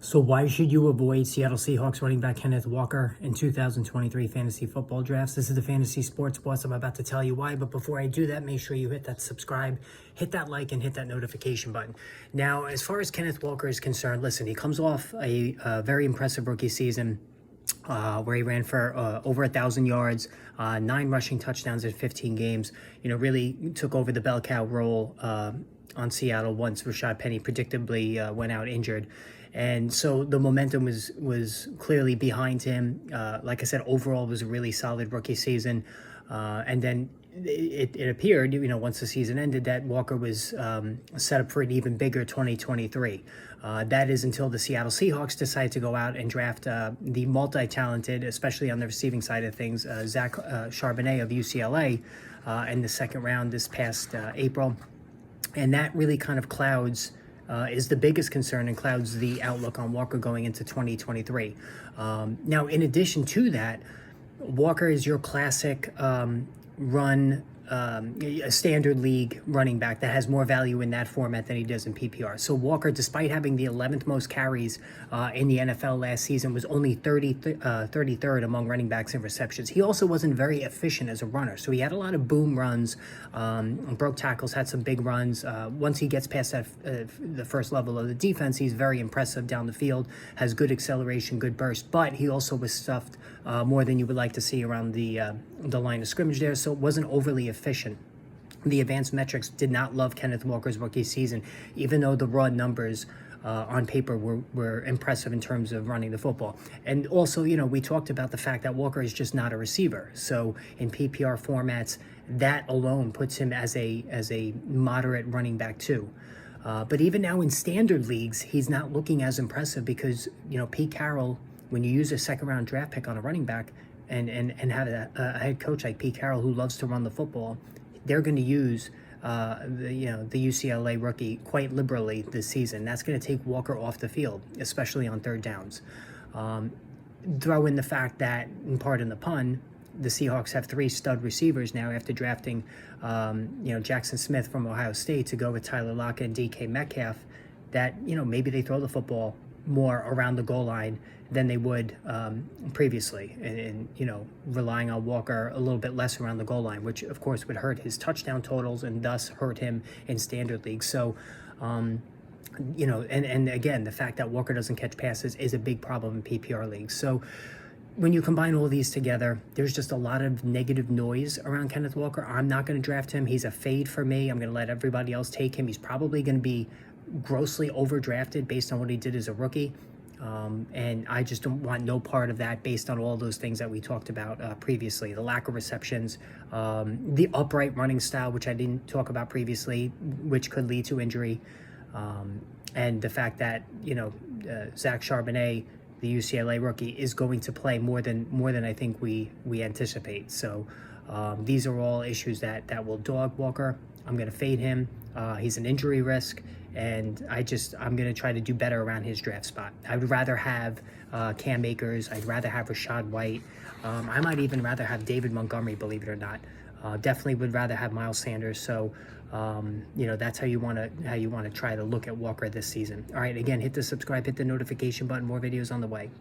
So why should you avoid Seattle Seahawks running back Kenneth Walker in 2023 fantasy football drafts? This is the Fantasy Sports Boss. I'm about to tell you why, but before I do that, make sure you hit that subscribe, hit that like, and hit that notification button. Now, as far as Kenneth Walker is concerned, listen, he comes off a very impressive rookie season where he ran for over 1,000 yards, 9 rushing touchdowns in 15 games. Really took over the bell cow role on Seattle once Rashad Penny predictably went out injured. And so the momentum was clearly behind him. Like I said, overall it was a really solid rookie season. And then it appeared, once the season ended, that Walker was set up for an even bigger 2023. That is until the Seattle Seahawks decided to go out and draft the multi-talented, especially on the receiving side of things, Zach Charbonnet of UCLA in the second round this past April. And that really kind of clouds is the biggest concern and clouds the outlook on Walker going into 2023. Now, in addition to that, Walker is your classic a standard league running back that has more value in that format than he does in PPR. So Walker, despite having the 11th most carries in the NFL last season, was only 33rd among running backs in receptions. He also wasn't very efficient as a runner. So he had a lot of boom runs, broke tackles, had some big runs. Once he gets past that, the first level of the defense, he's very impressive down the field, has good acceleration, good burst, but he also was stuffed more than you would like to see around the line of scrimmage there, so it wasn't overly efficient. The advanced metrics did not love Kenneth Walker's rookie season, even though the raw numbers on paper were impressive in terms of running the football. And also, we talked about the fact that Walker is just not a receiver. So in PPR formats, that alone puts him as a moderate running back too. But even now in standard leagues, he's not looking as impressive because, Pete Carroll, when you use a second-round draft pick on a running back and have a head coach like Pete Carroll who loves to run the football, they're going to use the UCLA rookie quite liberally this season. That's going to take Walker off the field, especially on third downs. Throw in the fact that, and pardon the pun, the Seahawks have 3 stud receivers now after drafting Jackson Smith from Ohio State to go with Tyler Lockett and DK Metcalf, that maybe they throw the football more around the goal line than they would previously, and relying on Walker a little bit less around the goal line, which of course would hurt his touchdown totals and thus hurt him in standard leagues. So and again, the fact that Walker doesn't catch passes is a big problem in PPR leagues. So when you combine all these together, there's just a lot of negative noise around Kenneth Walker. I'm not going to draft him. He's a fade for me. I'm going to let everybody else take him. He's probably going to be grossly overdrafted based on what he did as a rookie. And I just don't want no part of that based on all those things that we talked about previously. The lack of receptions, the upright running style, which I didn't talk about previously, which could lead to injury, and the fact that, Zach Charbonnet, the UCLA rookie, is going to play more than I think we anticipate. So these are all issues that will dog Walker. I'm going to fade him. He's an injury risk, and I'm going to try to do better around his draft spot. I would rather have Cam Akers. I'd rather have Rashad White. I might even rather have David Montgomery, believe it or not. Definitely would rather have Miles Sanders. So, that's how you want to try to look at Walker this season. All right, again, hit the subscribe, hit the notification button. More videos on the way.